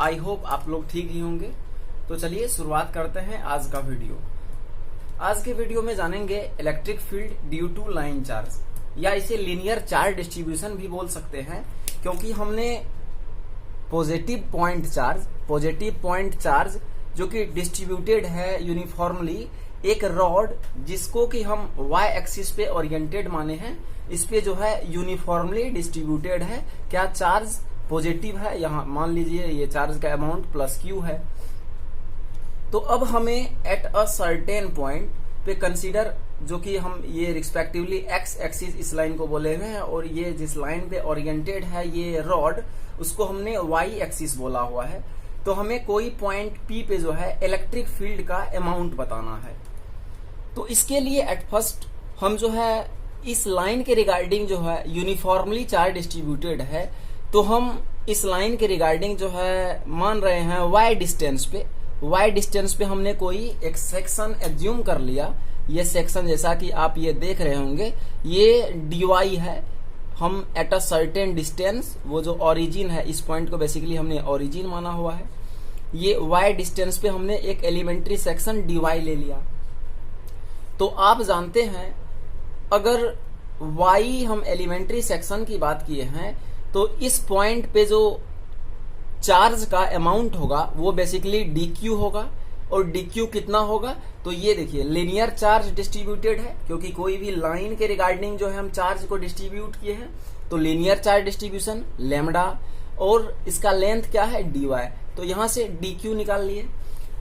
I hope आप लोग ठीक ही होंगे। तो चलिए शुरुआत करते हैं आज का वीडियो। आज के वीडियो में जानेंगे electric field due to line charge, या इसे लीनियर चार्ज डिस्ट्रीब्यूशन भी बोल सकते हैं, क्योंकि हमने पॉजिटिव पॉइंट चार्ज जो कि डिस्ट्रीब्यूटेड है यूनिफॉर्मली, एक रॉड जिसको कि हम वाई एक्सिस पे ओरिएंटेड माने हैं, इस पे जो है यूनिफॉर्मली डिस्ट्रीब्यूटेड है। क्या चार्ज पॉजिटिव है, यहाँ मान लीजिए ये चार्ज का अमाउंट प्लस क्यू है। तो अब हमें एट अ सर्टेन पॉइंट पे कंसीडर, जो कि हम ये रिस्पेक्टिवली एक्स एक्सिस इस लाइन को बोले हुए हैं, और ये जिस लाइन पे ओरिएंटेड है ये रॉड, उसको हमने वाई एक्सिस बोला हुआ है। तो हमें कोई पॉइंट पी पे जो है इलेक्ट्रिक फील्ड का अमाउंट बताना है। तो इसके लिए एट फर्स्ट हम जो है इस लाइन के रिगार्डिंग जो है यूनिफॉर्मली चार्ज डिस्ट्रीब्यूटेड है, तो हम इस लाइन के रिगार्डिंग जो है मान रहे हैं वाई डिस्टेंस पे हमने कोई एक सेक्शन एज्यूम कर लिया। ये सेक्शन जैसा कि आप ये देख रहे होंगे, ये dy है। हम एट अ सर्टेन डिस्टेंस, वो जो ओरिजिन है, इस पॉइंट को बेसिकली हमने ओरिजिन माना हुआ है। ये y डिस्टेंस पे हमने एक एलिमेंट्री सेक्शन dy ले लिया। तो आप जानते हैं अगर y हम एलिमेंट्री सेक्शन की बात किए हैं, तो इस पॉइंट पे जो चार्ज का अमाउंट होगा वो बेसिकली dq होगा। और dq कितना होगा, तो ये देखिए लीनियर चार्ज डिस्ट्रीब्यूटेड है, क्योंकि कोई भी लाइन के रिगार्डिंग जो है हम चार्ज को डिस्ट्रीब्यूट किए हैं, तो लीनियर चार्ज डिस्ट्रीब्यूशन लैम्डा, और इसका लेंथ क्या है dy। तो यहां से dq निकाल लिए।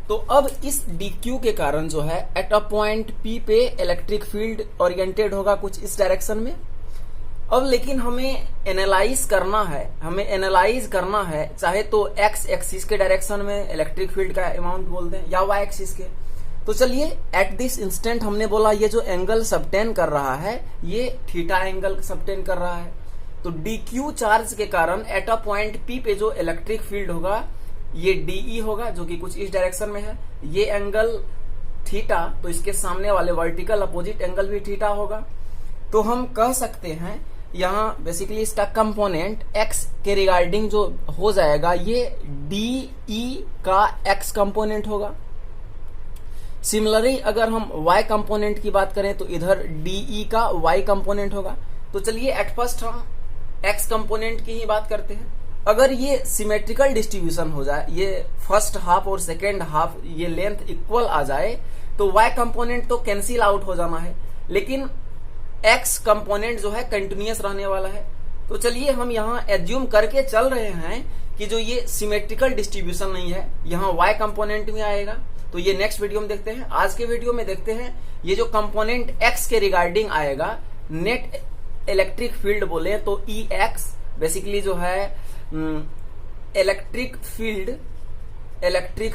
तो अब इस dq के कारण जो है एट अ पॉइंट p पे इलेक्ट्रिक फील्ड ओरिएंटेड होगा कुछ इस डायरेक्शन में। अब लेकिन हमें एनालाइज करना है, चाहे तो एक्स एक्सिस के डायरेक्शन में इलेक्ट्रिक फील्ड का अमाउंट बोल दें या वाई एक्सिस के। तो चलिए एट दिस इंस्टेंट हमने बोला ये जो एंगल सबटेन कर रहा है ये थीटा एंगल सबटेन कर रहा है। तो dq चार्ज के कारण एट अ पॉइंट p पे जो इलेक्ट्रिक फील्ड होगा ये de होगा, जो कि कुछ इस डायरेक्शन में है। ये एंगल थीटा, तो इसके सामने वाले वर्टिकल अपोजिट एंगल भी थीटा होगा। तो हम कह सकते हैं यहाँ बेसिकली इसका कंपोनेंट x के रिगार्डिंग जो हो जाएगा ये de का x कंपोनेंट होगा। सिमिलरली अगर हम y कंपोनेंट की बात करें तो इधर de का y कंपोनेंट होगा। तो चलिए एट फर्स्ट हम x कंपोनेंट की ही बात करते हैं। अगर ये सिमेट्रिकल डिस्ट्रीब्यूशन हो जाए, ये फर्स्ट हाफ और सेकेंड हाफ ये लेंथ इक्वल आ जाए, तो y कंपोनेंट तो कैंसिल आउट हो जाना है, लेकिन x कंपोनेंट जो है कंटिन्यूअस रहने वाला है। तो चलिए हम यहाँ एज्यूम करके चल रहे हैं कि जो ये सिमेट्रिकल डिस्ट्रीब्यूशन नहीं है, यहाँ y कंपोनेंट में आएगा। तो ये नेक्स्ट वीडियो में देखते हैं। आज के वीडियो में देखते हैं ये जो कंपोनेंट x के रिगार्डिंग आएगा, नेट इलेक्ट्रिक फील्ड बोले तो Ex बेसिकली जो है इलेक्ट्रिक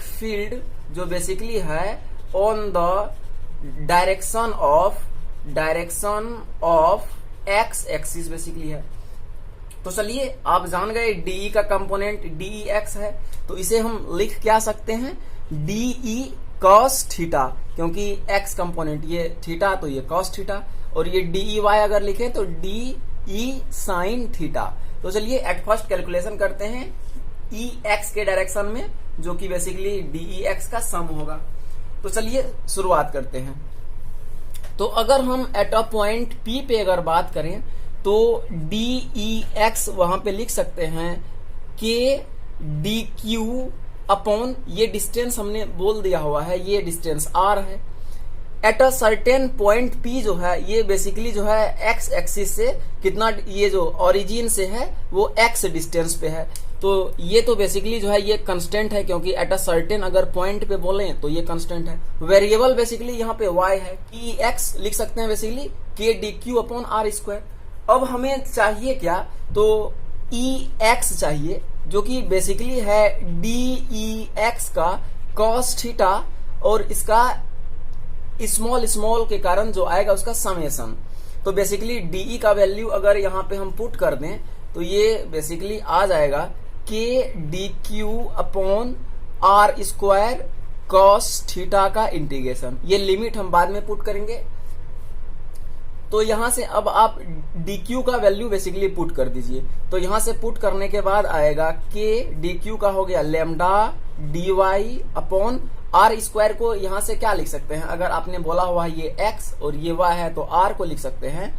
फील्ड जो बेसिकली है on the direction of x axis basically है। तो चलिए आप जान गए de का कंपोनेंट dex है, तो इसे हम लिख क्या सकते हैं de cos थीटा, क्योंकि x कंपोनेंट ये थीटा तो ये cos थीटा, और ये dy अगर लिखे तो de sin थीटा। तो चलिए एट फर्स्ट कैलकुलेशन करते हैं ex के डायरेक्शन में, जो कि बेसिकली dex का सम होगा। तो चलिए शुरुआत करते हैं। तो अगर हम एट अ पॉइंट P पे अगर बात करें तो dex वहां पे लिख सकते हैं k dq अपॉन ये डिस्टेंस हमने बोल दिया हुआ है, ये डिस्टेंस r है। At a certain point P जो है ये बेसिकली जो है x एक्सिस से कितना, ये जो ओरिजिन से है वो x डिस्टेंस पे है। तो ये तो बेसिकली जो है ये कांस्टेंट है, क्योंकि एट अ सर्टेन अगर पॉइंट पे बोले तो ये कांस्टेंट है। वेरिएबल बेसिकली यहाँ पे y है, Ex लिख सकते हैं basically k dq upon r square. अब हमें चाहिए क्या, तो Ex चाहिए, जो कि बेसिकली है dex का cos थीटा, और इसका स्मॉल के कारण जो आएगा उसका समेशन। तो बेसिकली de का वैल्यू अगर यहाँ पे हम पुट कर दें तो ये बेसिकली आ जाएगा k dq upon r square cos theta का इंटीग्रेशन। ये लिमिट हम बाद में पुट करेंगे। तो यहां से अब आप dq का वैल्यू बेसिकली पुट कर दीजिए। तो यहां से पुट करने के बाद आएगा k dq का हो गया lambda dy upon r square को यहां से क्या लिख सकते हैं, अगर आपने बोला हुआ है ये x और ये y है तो r को लिख सकते हैं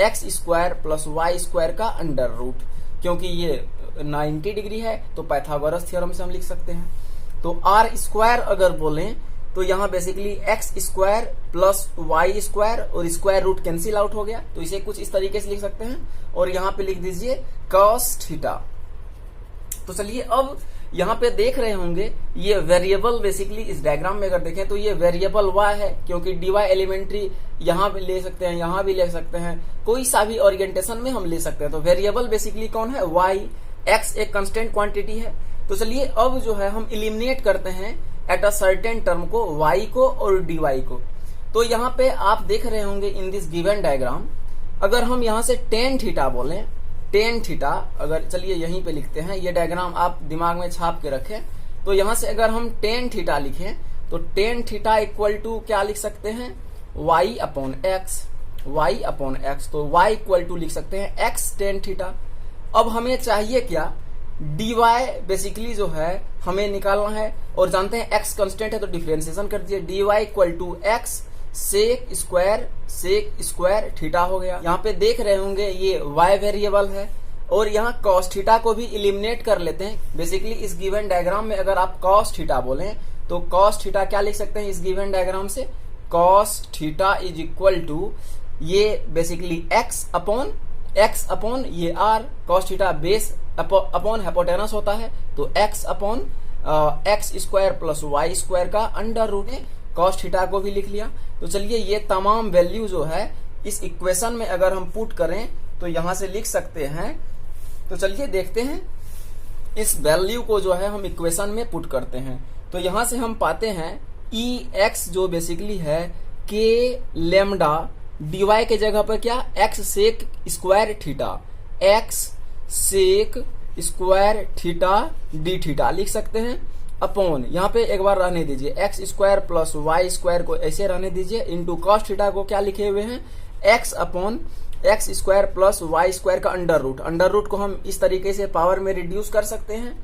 x square plus y square का अंडर रूट, क्योंकि ये 90 डिग्री है तो पाइथागोरस थ्योरम से हम लिख सकते हैं। तो r स्क्वायर अगर बोलें तो यहाँ basically x square plus y square और स्क्वायर रूट कैंसिल आउट हो गया, तो इसे कुछ इस तरीके से लिख सकते हैं और यहाँ पे लिख दीजिए cos थीटा। तो चलिए अब यहाँ पे देख रहे होंगे ये वेरिएबल बेसिकली इस डायग्राम में अगर देखें तो ये वेरिएबल y है, क्योंकि dy एलिमेंट्री यहाँ भी ले सकते हैं, यहाँ भी ले सकते हैं, कोई सा भी ओरिएंटेशन में हम ले सकते हैं। तो वेरिएबल बेसिकली कौन है, y, x एक कांस्टेंट क्वांटिटी है। तो चलिए अब जो है हम इलिमिनेट करते हैं एट अ सर्टेन टर्म को, y को और dy को। तो यहाँ पे आप देख रहे होंगे इन दिस गिवन डायग्राम, अगर हम यहाँ से टेन थीटा बोलें, टेन थीटा अगर चलिए यहीं पे लिखते हैं, ये डायग्राम आप दिमाग में छाप के रखें। तो यहाँ से अगर हम टेन थीटा लिखें तो टेन थीटा इक्वल टू क्या लिख सकते हैं, y upon x, y upon x. तो y इक्वल टू लिख सकते हैं x टेन थीटा। अब हमें चाहिए क्या, dy बेसिकली जो है हमें निकालना है और जानते हैं x कांस्टेंट है तो डिफरेंशिएशन कर दीजिए, dy equal to x sec square theta हो गया। यहाँ पे देख रहे होंगे ये y वेरिएबल है और यहाँ cos थीटा को भी इलिमिनेट कर लेते हैं। बेसिकली इस गिवन डायग्राम में अगर आप cos थीटा बोलें तो cos थीटा क्या लिख सकते हैं इस गिवन डायग्राम से, cos theta is equal to ये बेसिकली x अपॉन ये r, cos theta base upon hypotenuse होता है तो x upon x square plus y square का अंडर रूट है, cos थीटा को भी लिख लिया। तो चलिए ये तमाम वैल्यू जो है इस इक्वेशन में अगर हम पुट करें तो यहां से लिख सकते हैं। तो चलिए देखते हैं इस वैल्यू को जो है हम इक्वेशन में पुट करते हैं। तो यहां से हम पाते हैं x जो बेसिकली है k लेमडा dy के जगह पर क्या, x sec square theta, x sec square theta d theta लिख सकते हैं अपॉन, यहाँ पे एक बार रहने दीजिए x square plus y square को ऐसे रहने दीजिए, इंटू cos थीटा को क्या लिखे हुए हैं x upon x square plus y square का अंडर रूट को हम इस तरीके से पावर में रिड्यूस कर सकते हैं।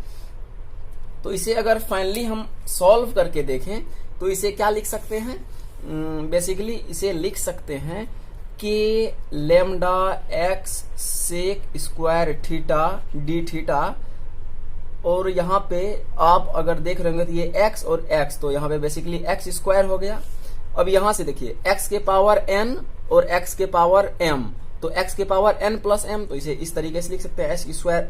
तो इसे अगर फाइनली हम सॉल्व करके देखें तो इसे क्या लिख सकते हैं, बेसिकली इसे लिख सकते हैं कि lambda x sec square theta d theta, और यहाँ पे आप अगर देख रहे होंगे तो ये x और x, तो यहाँ पे बेसिकली x स्क्वायर हो गया। अब यहाँ से देखिए x के पावर n और x के पावर m, तो x के पावर n प्लस m, तो इसे इस तरीके से लिख सकते हैं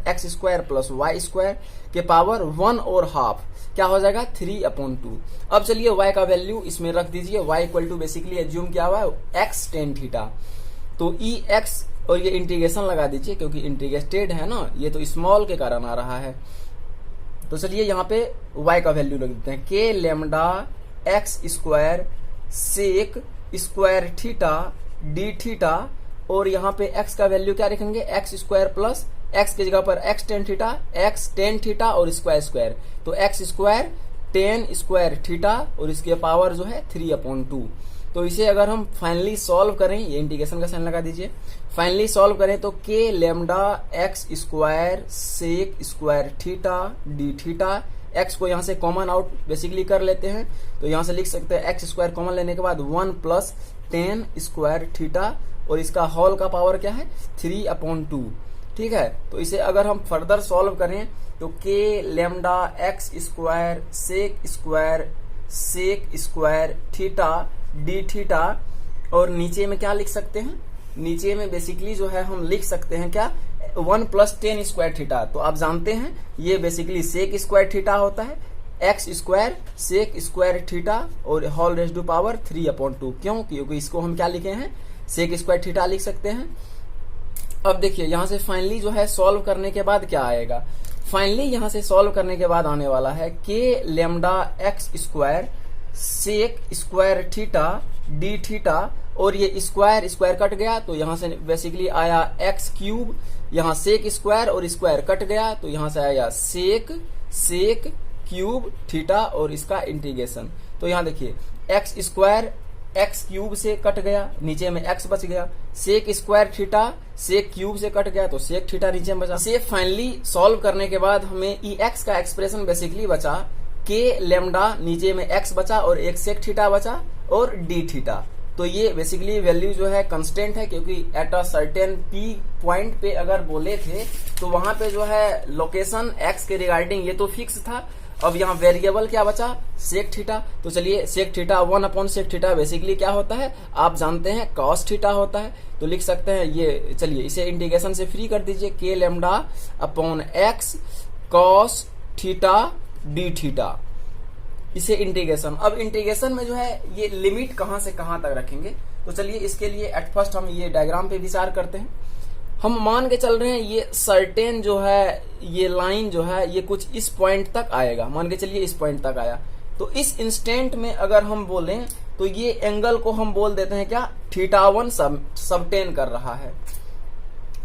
x square plus y square के पावर 1 और हाफ, क्या हो जाएगा 3/2। अब चलिए y का वैल्यू इसमें रख दीजिए, y equal to basically assume किया हुआ है x टेन थीटा, तो ई एक्स और ये इंटीग्रेशन लगा दीजिए क्योंकि इंटीग्रेटेड है ना, ये तो स्मॉल के कारण आ रहा है। तो चलिए यहाँ पे y का वैल्यू लग देते हैं k lambda x square sec square theta d theta, और यहाँ पे x का वैल्यू क्या रखेंगे x स्क्वायर प्लस x की जगह पर x टेन थीटा और स्क्वायर, तो x square ten square theta और इसके पावर जो है 3/2। तो इसे अगर हम फाइनली सॉल्व करें, ये इंटीग्रेशन का साइन लगा दीजिए, फाइनली सॉल्व करें तो k lambda x square sec square theta d theta, x को यहाँ से कॉमन आउट बेसिकली कर लेते हैं, तो यहाँ से लिख सकते हैं एक्स स्क्वायर कॉमन लेने के बाद 1 प्लस टेन स्क्वायर थीटा और इसका होल का पावर क्या है 3/2, ठीक है। तो इसे अगर हम फर्दर सॉल्व करें तो k lambda x square sec square theta d theta, और नीचे में क्या लिख सकते हैं, नीचे में बेसिकली जो है हम लिख सकते हैं क्या 1 प्लस टेन स्क्वायर थीटा, तो आप जानते हैं ये बेसिकली सेक स्क्वायर थीटा होता है, x square sec square theta और होल रेज़ टू पावर 3/2, क्यों, क्योंकि इसको हम क्या लिखे हैं सेक स्क्वायर थीटा लिख सकते हैं। अब देखिए यहाँ से फाइनली जो है सॉल्व करने के बाद क्या आएगा, फाइनली यहाँ से सॉल्व करने के बाद आने वाला है k lambda x square sec square theta d theta, और ये स्क्वायर कट गया तो यहाँ से बेसिकली आया एक्स क्यूब, यहाँ सेक स्क्वायर और स्क्वायर कट गया तो यहाँ से आया सेक क्यूब थीटा और इसका इंटीग्रेशन। तो यहाँ देखिए एक्स स्क्वायर एक्स क्यूब से कट गया, नीचे में एक्स बच गया। Sec square theta sec cube से कट गया तो सेक थीटा नीचे में बचा। इसे फाइनली सॉल्व करने के बाद हमें ई एक्स का एक्सप्रेशन बेसिकली बचा के लेमडा, नीचे में एक्स बचा और एक सेक थीटा बचा और डी थीटा। तो ये बेसिकली वैल्यू जो है कांस्टेंट है, क्योंकि at a certain P point पे अगर बोले थे तो वहां पे जो है लोकेशन एक्स के रिगार्डिंग ये तो फिक्स था। अब यहाँ वेरिएबल क्या बचा, सेक थीटा। तो चलिए सेक थीटा 1/सेक थीटा बेसिकली क्या होता है आप जानते हैं, कॉस थीटा होता है। तो लिख सकते हैं ये, चलिए इसे इंटीग्रेशन से फ्री कर दीजिए, के lambda upon x cos theta d theta, इसे इंटीग्रेशन। अब इंटीग्रेशन में जो है ये लिमिट कहां से कहां तक रखेंगे, तो चलिए इसके लिए एट फर्स्ट हम ये डायग्राम पे विचार करते हैं। हम मान के चल रहे हैं ये सर्टेन जो है ये लाइन जो है ये कुछ इस पॉइंट तक आएगा, मान के चलिए इस पॉइंट तक आया। तो इस इंस्टेंट में अगर हम बोलें तो ये एंगल को हम बोल देते हैं क्या, θ1 सबटेन कर रहा है।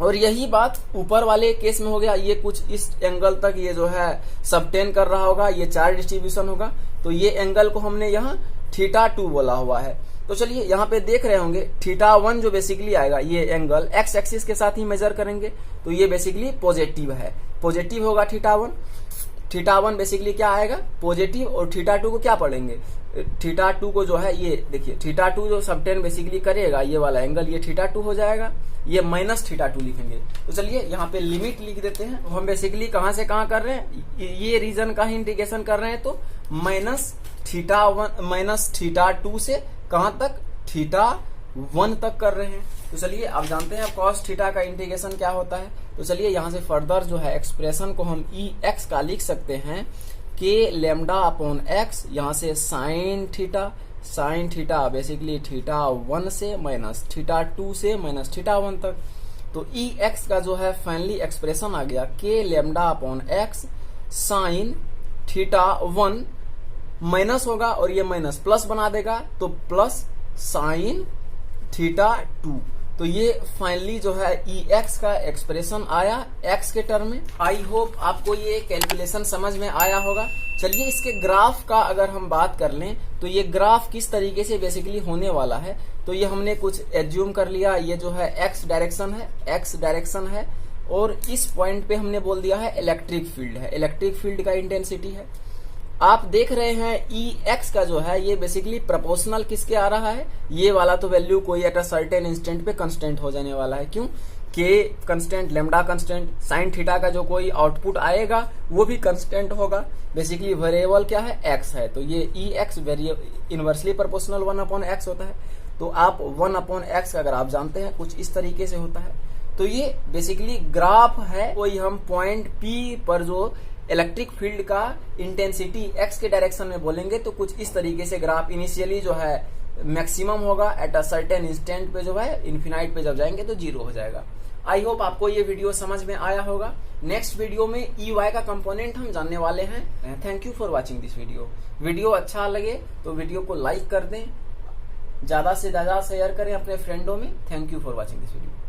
और यही बात ऊपर वाले केस में हो गया, ये कुछ इस एंगल तक ये जो है सबटेन कर रहा होगा, ये चार्ज डिस्ट्रीब्यूशन होगा। तो ये एंगल को हमने यहाँ θ2 बोला हुआ है। तो चलिए यहाँ पे देख रहे होंगे θ1 जो बेसिकली आएगा ये एंगल एक्स एक्सिस के साथ ही मेजर करेंगे, तो ये बेसिकली पॉजिटिव है, पॉजिटिव होगा θ1। θ1 बेसिकली क्या आएगा पॉजिटिव, और θ2 को क्या पढ़ेंगे, θ2 को जो है ये देखिए θ2 जो सबटेन बेसिकली करेगा ये वाला एंगल, ये θ2 हो जाएगा, ये -θ2 लिखेंगे। तो चलिए यहाँ पे लिमिट लिख देते हैं। तो हम बेसिकली कहां से कहां कर रहे हैं, ये रीजन का ही इंटीग्रेशन कर रहे हैं, तो -θ2 से कहां तक θ1 तक कर रहे हैं। तो चलिए आप जानते हैं cos थीटा का इंटीग्रेशन क्या होता है। तो चलिए यहां से फर्दर जो है एक्सप्रेशन को हम ई एक्स का लिख सकते हैं के लेमडा अपॉन एक्स, यहां से साइन थीटा बेसिकली θ1 से -θ2 से -θ1 तक। तो ई एक्स का जो है फाइनली एक्सप्रेशन आ गया के lambda upon x sine θ1 minus होगा और ये माइनस प्लस बना देगा, तो प्लस साइन θ2। तो ये फाइनली जो है ई एक्स का एक्सप्रेशन आया एक्स के टर्म में। आई होप आपको ये कैलकुलेशन समझ में आया होगा। चलिए इसके ग्राफ का अगर हम बात कर लें तो ये ग्राफ किस तरीके से बेसिकली होने वाला है, तो ये हमने कुछ एज्यूम कर लिया, ये जो है एक्स डायरेक्शन है और इस पॉइंट पे हमने बोल दिया है इलेक्ट्रिक फील्ड है, इलेक्ट्रिक फील्ड का इंटेंसिटी है। आप देख रहे हैं ई एक्स का जो है ये बेसिकली प्रोपोर्शनल किसके आ रहा है, ये वाला तो वैल्यू कोई एट अ सर्टेन इंस्टेंट पे कांस्टेंट हो जाने वाला है। क्यों, के constant, lambda constant, sine theta का जो कोई आउटपुट आएगा वो भी कांस्टेंट होगा। बेसिकली वेरिएबल क्या है, एक्स है, तो ये ई एक्स इनवर्सली प्रोपोर्शनल 1/x होता है। तो आप 1/x अगर आप जानते हैं कुछ इस तरीके से होता है। तो ये बेसिकली ग्राफ है, कोई हम पॉइंट पी पर जो इलेक्ट्रिक फील्ड का इंटेंसिटी एक्स के डायरेक्शन में बोलेंगे तो कुछ इस तरीके से ग्राफ इनिशियली जो है मैक्सिमम होगा, एट अ सर्टेन इंस्टेंट पे जो है इन्फिनाइट पे जब जाएंगे तो 0 हो जाएगा। आई होप आपको ये वीडियो समझ में आया होगा। नेक्स्ट वीडियो में ई वाई का कंपोनेंट हम जानने वाले हैं। Thank you for watching this video. Video अच्छा लगे तो वीडियो को लाइक कर दें, ज्यादा से ज्यादा शेयर करें अपने फ्रेंडों में। Thank you for watching this video.